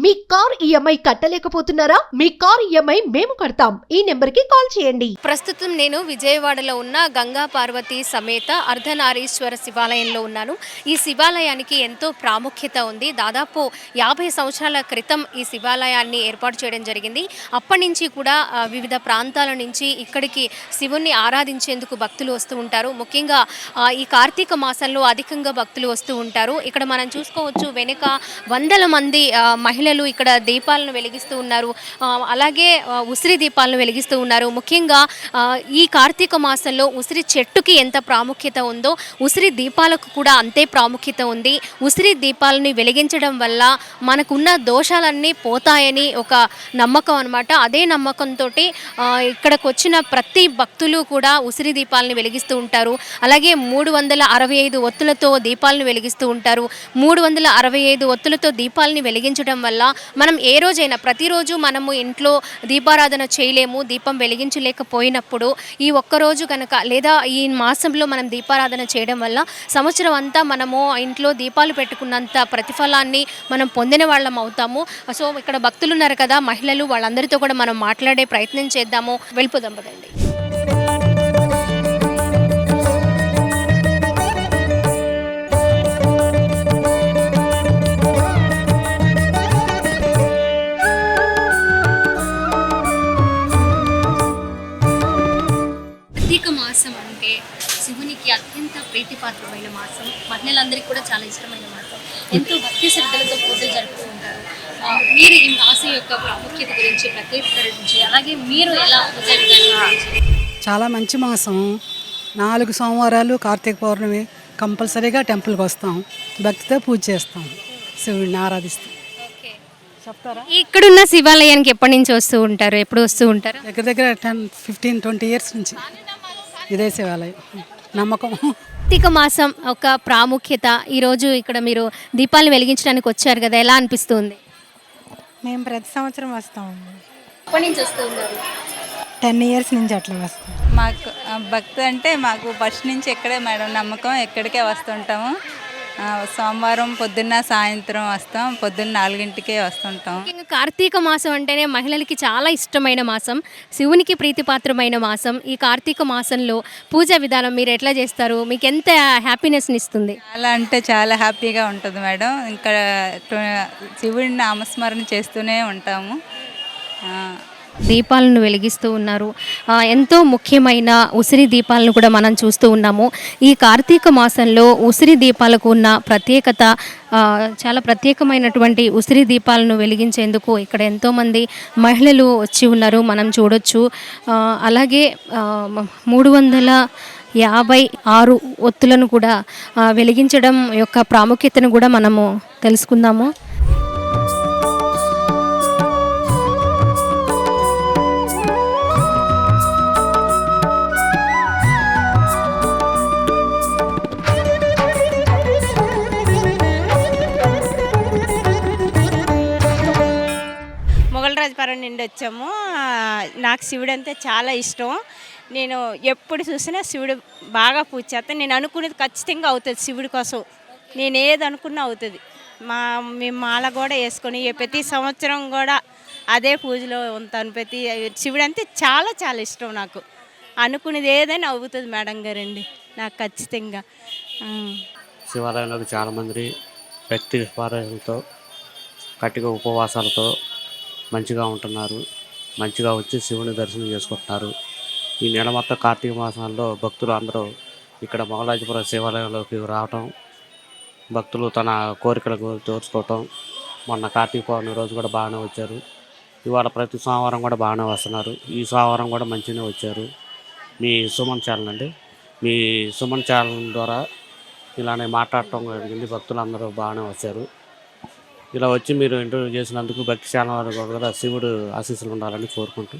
మీ car EMI కట్టలేకపోతున్నారా? మీ car EMI మేము కడతాం. ఈ నెంబర్కి కాల్ చేయండి. ప్రస్తుతం నేను విజయవాడలో ఉన్న గంగా పార్వతి సమేత అర్ధనారీశ్వర శివాలయంలో ఉన్నాను. ఈ శివాలయానికి ఎంతో ప్రాముఖ్యత ఉంది. దాదాపు 50 సంవత్సరాల క్రితం ఈ శివాలయాన్ని ఏర్పాటు చేయడం జరిగింది. అప్పటి నుంచి కూడా వివిధ ప్రాంతాల నుంచి ఇక్కడికి శివుణ్ణి ఆరాధించేందుకు భక్తులు వస్తూ ఉంటారు. ముఖ్యంగా ఈ కార్తీక మాసంలో అధికంగా భక్తులు వస్తూ ఉంటారు. ఇక్కడ మనం చూసుకోవచ్చు, వెనుక వందల మంది మహిళలు ఇక్కడ దీపాలను వెలిగిస్తూ ఉన్నారు. అలాగే ఉసిరి దీపాలను వెలిగిస్తూ ఉన్నారు. ముఖ్యంగా ఈ కార్తీక మాసంలో ఉసిరి చెట్టుకి ఎంత ప్రాముఖ్యత ఉందో ఉసిరి దీపాలకు కూడా అంతే ప్రాముఖ్యత ఉంది. ఉసిరి దీపాలని వెలిగించడం వల్ల మనకున్న దోషాలన్నీ పోతాయని ఒక నమ్మకం అన్నమాట. అదే నమ్మకంతో ఇక్కడికి వచ్చిన ప్రతి భక్తులు కూడా ఉసిరి దీపాలను వెలిగిస్తూ ఉంటారు. అలాగే 365 ఒత్తులతో దీపాలను వెలిగిస్తూ ఉంటారు. 365 ఒత్తులతో దీపాలని వెలిగించడం వల్ల మనం ఏ రోజైనా ప్రతిరోజు మనము ఇంట్లో దీపారాధన చేయలేము, దీపం వెలిగించలేకపోయినప్పుడు ఈ ఒక్కరోజు కనుక లేదా ఈ మాసంలో మనం దీపారాధన చేయడం వల్ల సంవత్సరం అంతా మనము ఇంట్లో దీపాలు పెట్టుకున్నంత ప్రతిఫలాన్ని మనం పొందిన వాళ్ళం అవుతాము. సో ఇక్కడ భక్తులు ఉన్నారు కదా, మహిళలు, వాళ్ళందరితో కూడా మనం మాట్లాడే ప్రయత్నం చేద్దాము. వెళ్ళిపోదాం పదండి. కార్తీక మాసం అంటే శివునికి అత్యంత ప్రీతిపాత్రమైన మాసం, మహిళలందరికీ కూడా చాలా ఇష్టమైన మాసం. ఎంతో భక్తి శ్రద్ధలతో పూజలు జరుపుతూ ఉంటారు. మీరు ఈ మాసం యొక్క ప్రాముఖ్యత గురించి, ప్రత్యేకత గురించి, అలాగే మీరు ఎలా పూజ విధానం చాలా మంచి మాసం. 4 సోమవారాలు కార్తీక పౌర్ణమి కంపల్సరీగా టెంపుల్కి వస్తాం, భక్తితో పూజ చేస్తాం, శివుడిని ఆరాధిస్తాం. చెప్తారా? ఇక్కడున్న శివాలయానికి ఎప్పటి నుంచి వస్తూ ఉంటారు? ఎప్పుడు వస్తూ ఉంటారు? దగ్గర దగ్గర 10-15-20 ఇయర్స్ నుంచి ఇదే శివాలయం. నమ్మకం. కార్తీక మాసం ఒక ప్రాముఖ్యత. ఈరోజు ఇక్కడ మీరు దీపాలను వెలిగించడానికి వచ్చారు కదా, ఎలా అనిపిస్తుంది? మేము ప్రతి సంవత్సరం వస్తామండి. ఎప్పటి నుంచి వస్తూ ఉన్నారు? 10 ఇయర్స్ నుంచి అట్లా వస్తాం. మాకు భక్తి అంటే మాకు ఫస్ట్ నుంచి ఇక్కడే మేడం నమ్మకం, ఎక్కడికే వస్తుంటాము. సోమవారం పొద్దున్న సాయంత్రం వస్తాం, పొద్దున్న 4 వస్తుంటాం. ముఖ్యంగా కార్తీక మాసం అంటేనే మహిళలకి చాలా ఇష్టమైన మాసం, శివునికి ప్రీతిపాత్రమైన మాసం. ఈ కార్తీక మాసంలో పూజా విధానం మీరు ఎట్లా చేస్తారు? మీకు ఎంత హ్యాపీనెస్ని ఇస్తుంది? చాలా అంటే చాలా హ్యాపీగా ఉంటుంది మేడం. ఇంకా శివుడిని నామస్మరణ చేస్తూనే ఉంటాము. దీపాలను వెలిగిస్తూ ఉన్నారు. ఎంతో ముఖ్యమైన ఉసిరి దీపాలను కూడా మనం చూస్తూ ఉన్నాము. ఈ కార్తీక మాసంలో ఉసిరి దీపాలకు ఉన్న ప్రత్యేకత, చాలా ప్రత్యేకమైనటువంటి ఉసిరి దీపాలను వెలిగించేందుకు ఇక్కడ ఎంతోమంది మహిళలు వచ్చి ఉన్నారు, మనం చూడొచ్చు. అలాగే 356 ఒత్తులను కూడా వెలిగించడం యొక్క ప్రాముఖ్యతను కూడా మనము తెలుసుకుందాము. రాజపురం నుండి వచ్చాము. నాకు శివుడు అంటే చాలా ఇష్టం. నేను ఎప్పుడు చూసినా శివుడు బాగా పూజ చేస్తాను. నేను అనుకునేది ఖచ్చితంగా అవుతుంది. శివుడి కోసం నేను ఏది అనుకున్నా అవుతుంది. మేము మాల కూడా వేసుకొని ప్రతి సంవత్సరం కూడా అదే పూజలో ఉంటాను. శివుడు అంటే చాలా చాలా ఇష్టం. నాకు అనుకునేది ఏదైనా అవుతుంది మేడం గారండి, నాకు ఖచ్చితంగా. శివాలయంలోకి చాలామంది భక్తి విశ్వాసాలతో, కట్టిగా ఉపవాసాలతో మంచిగా ఉంటున్నారు. మంచిగా వచ్చి శివుని దర్శనం చేసుకుంటున్నారు. ఈ నెల మొత్తం కార్తీక మాసాల్లో భక్తులు అందరూ ఇక్కడ మొగలాజిపురం శివాలయంలోకి రావటం, భక్తులు తన కోరికలకు తీర్చుకోవటం. మొన్న కార్తీక పౌర్ణమి రోజు కూడా బాగానే వచ్చారు. ఇవాళ ప్రతి సోమవారం కూడా బాగానే వస్తున్నారు. ఈ సోమవారం కూడా మంచిగానే వచ్చారు. మీ సుమన్ ఛానల్ అండి, మీ సుమన్ ఛానల్ ద్వారా ఇలానే మాట్లాడటం జరిగింది. భక్తులు అందరూ బాగానే వచ్చారు. ఇలా వచ్చి మీరు ఇంటర్వ్యూ చేసినందుకు భక్తి ఛానల్ కూడా శివుడు ఆశీస్సులు ఉండాలని కోరుకుంటూ.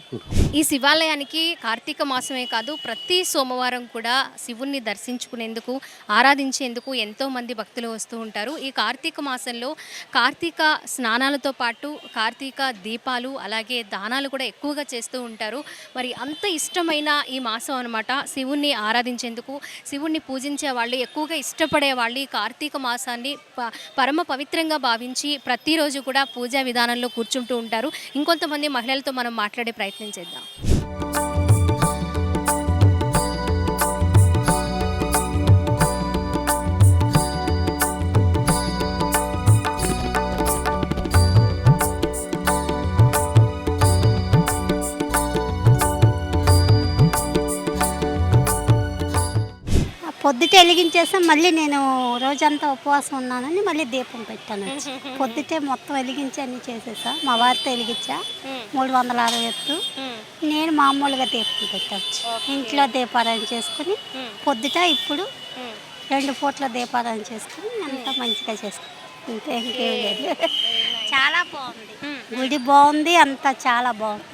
ఈ శివాలయానికి కార్తీక మాసమే కాదు, ప్రతి సోమవారం కూడా శివుణ్ణి దర్శించుకునేందుకు, ఆరాధించేందుకు ఎంతోమంది భక్తులు వస్తూ ఉంటారు. ఈ కార్తీక మాసంలో కార్తీక స్నానాలతో పాటు కార్తీక దీపాలు, అలాగే దానాలు కూడా ఎక్కువగా చేస్తూ ఉంటారు. మరి అంత ఇష్టమైన ఈ మాసం అనమాట. శివుణ్ణి ఆరాధించేందుకు, శివుణ్ణి పూజించే వాళ్ళు, ఎక్కువగా ఇష్టపడే వాళ్ళు ఈ కార్తీక మాసాన్ని పరమ పవిత్రంగా భావించి ప్రతిరోజు కూడా పూజా విధానంలో కూర్చుంటూ ఉంటారు. ఇంకొంతమంది మహిళలతో మనం మాట్లాడే ప్రయత్నం చేద్దాం. పొద్దుటే వెలిగించేస్తే మళ్ళీ నేను రోజంతా ఉపవాసం ఉన్నానని మళ్ళీ దీపం పెట్టాను. పొద్దుటే మొత్తం వెలిగించి అన్నీ చేసేసా. మా వారితో వెలిగించా 360 ఎత్తు. నేను మామూలుగా దీపం పెట్టాను. ఇంట్లో దీపారాయణ చేసుకుని పొద్దుట ఇప్పుడు 2 పూట్ల దీపారాయణ చేసుకుని అంతా మంచిగా చేసుకుని ఇంకేం లేదు. చాలా బాగుంది, గుడి బాగుంది, అంతా చాలా బాగుంది.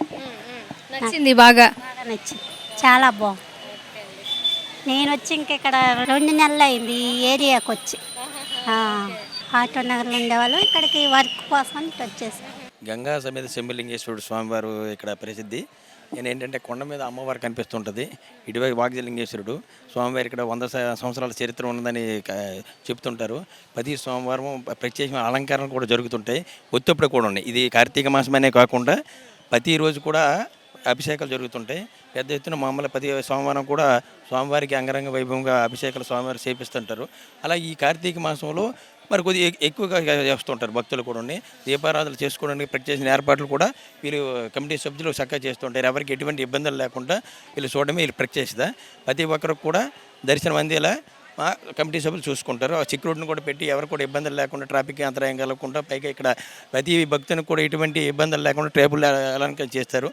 నచ్చింది, బాగా నచ్చింది, చాలా బాగుంది. నేను వచ్చి ఇంకెక్కడ 2 నెలలు అయింది ఈ ఏరియాకి వచ్చి. ఆటో నగర్లో ఉండేవాళ్ళు ఇక్కడికి వర్క్ కోసం వచ్చేసారు. గంగా సమేత శంభులింగేశ్వరుడు స్వామివారు ఇక్కడ ప్రసిద్ధి. నేను ఏంటంటే కొండ మీద అమ్మవారు కనిపిస్తుంటుంది. ఇటువైపు వాగ్జలింగేశ్వరుడు స్వామివారి ఇక్కడ 100 సంవత్సరాల చరిత్ర ఉన్నదని చెప్తుంటారు. ప్రతి సోమవారం ప్రత్యేకమైన అలంకరణలు కూడా జరుగుతుంటాయి. ఒత్తిప్పుడు కూడా ఉన్నాయి. ఇది కార్తీక మాసమనే కాకుండా ప్రతిరోజు కూడా అభిషేకాలు జరుగుతుంటాయి. పెద్ద ఎత్తున మామూలు ప్రతి సోమవారం కూడా స్వామివారికి అంగరంగ వైభవంగా అభిషేకాలు స్వామివారికి చేపిస్తుంటారు. అలా ఈ కార్తీక మాసంలో మరి కొద్దిగా ఎక్కువగా చేస్తుంటారు భక్తులు కూడా. దీపారాధనలు చేసుకోవడానికి ప్రత్యేక ఏర్పాట్లు కూడా వీళ్ళు కమిటీ సభ్యులు చక్కగా చేస్తుంటారు. ఎవరికి ఎటువంటి ఇబ్బందులు లేకుండా వీళ్ళు చూడడమే వీళ్ళు ప్రత్యేకత. ప్రతి ఒక్కరికి కూడా దర్శనం అందేలా కమిటీ సభ్యులు చూసుకుంటారు. ఆ సెక్యూరిటీని కూడా పెట్టి ఎవరు కూడా ఇబ్బందులు లేకుండా, ట్రాఫిక్ అంతరాయం కలగకుండా, పైగా ఇక్కడ ప్రతి భక్తునికి కూడా ఎటువంటి ఇబ్బందులు లేకుండా టేబుల్ అలంకరణ చేస్తారు.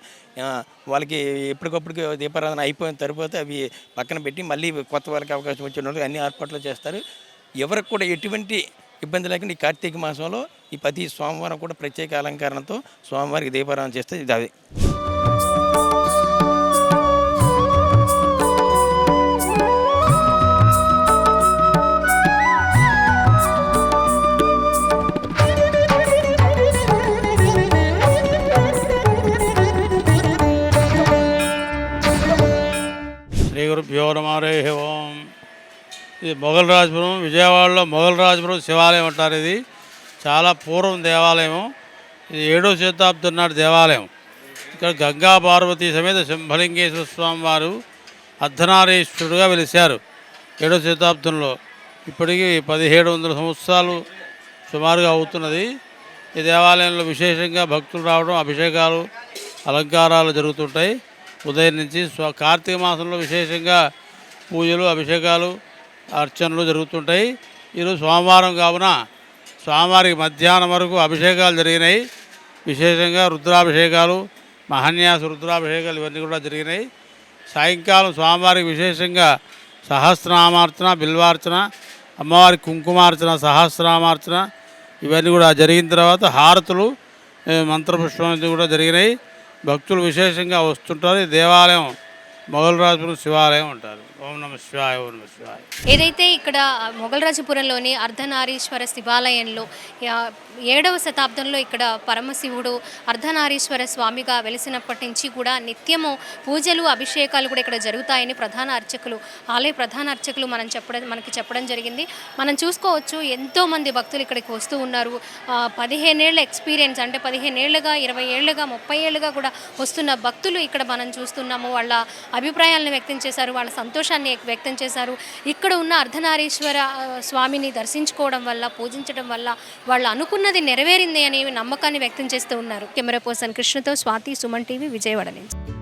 వాళ్ళకి ఎప్పటికప్పుడు దీపారాధన అయిపోయిన తర్వాత అవి పక్కన పెట్టి మళ్ళీ కొత్త వాళ్ళకి అవకాశం వచ్చిన అన్ని ఏర్పాట్లు చేస్తారు. ఎవరికి కూడా ఎటువంటి ఇబ్బంది లేకుండా ఈ కార్తీక మాసంలో ఈ ప్రతి సోమవారం కూడా ప్రత్యేక అలంకరణతో స్వామివారికి దీపారాధన చేస్తే ఇది అది. శ్రీ గురుభ్యో నమః. హరి ఓం. ఇది మొఘల్ రాజపురం, విజయవాడలో మొఘల్ రాజపురం శివాలయం అంటారు. ఇది చాలా పూర్వం దేవాలయం. ఇది 7వ శతాబ్దం నాటి దేవాలయం. ఇక్కడ గంగా పార్వతీ సమేత శంభలింగేశ్వర స్వామి వారు అర్ధనారీశ్వరుడుగా వెలిశారు 7వ శతాబ్దంలో. ఇప్పటికీ 1700 సంవత్సరాలు సుమారుగా అవుతున్నది. ఈ దేవాలయంలో విశేషంగా భక్తులు రావడం, అభిషేకాలు, అలంకారాలు జరుగుతుంటాయి. ఉదయం నుంచి కార్తీక మాసంలో విశేషంగా పూజలు, అభిషేకాలు, అర్చనలు జరుగుతుంటాయి. ఈరోజు సోమవారం కావున స్వామివారికి మధ్యాహ్నం వరకు అభిషేకాలు జరిగినాయి. విశేషంగా రుద్రాభిషేకాలు, మహాన్యాస రుద్రాభిషేకాలు ఇవన్నీ కూడా జరిగినాయి. సాయంకాలం స్వామివారికి విశేషంగా సహస్రనామార్చన, బిల్వార్చన, అమ్మవారికి కుంకుమార్చన, సహస్రనామార్చన ఇవన్నీ కూడా జరిగిన తర్వాత హారతులు, మంత్రపుష్పం కూడా జరిగినాయి. భక్తులు విశేషంగా వస్తుంటారు. ఈ దేవాలయం మొఘల్ రాజపురం శివాలయం అంటారు. ఓం నమ శివాయ, ఓం నమ శివాయ. ఏదైతే ఇక్కడ మొఘల్రాజపురంలోని అర్ధనారీశ్వర శివాలయంలో 7వ శతాబ్దంలో ఇక్కడ పరమశివుడు అర్ధనారీశ్వర స్వామిగా వెలిసినప్పటి నుంచి కూడా నిత్యము పూజలు, అభిషేకాలు కూడా ఇక్కడ జరుగుతాయని ఆలయ ప్రధాన అర్చకులు మనకి చెప్పడం జరిగింది. మనం చూసుకోవచ్చు, ఎంతోమంది భక్తులు ఇక్కడికి వస్తూ ఉన్నారు. 15 ఏళ్ల ఎక్స్పీరియన్స్, అంటే 15 ఏళ్ళుగా, 20 ఏళ్ళుగా, 30 ఏళ్ళుగా కూడా వస్తున్న భక్తులు ఇక్కడ మనం చూస్తున్నాము. వాళ్ళ అభిప్రాయాలను వ్యక్తం చేశారు, వాళ్ళ సంతోషాన్ని వ్యక్తం చేశారు. ఇక్కడ ఉన్న అర్ధనారీశ్వర స్వామిని దర్శించుకోవడం వల్ల, పూజించడం వల్ల వాళ్ళు అనుకున్నది నెరవేరింది అనే నమ్మకాన్ని వ్యక్తం చేస్తూ ఉన్నారు. కెమెరా పర్సన్ కృష్ణతో స్వాతి, సుమన్ టీవీ, విజయవాడ నుంచి.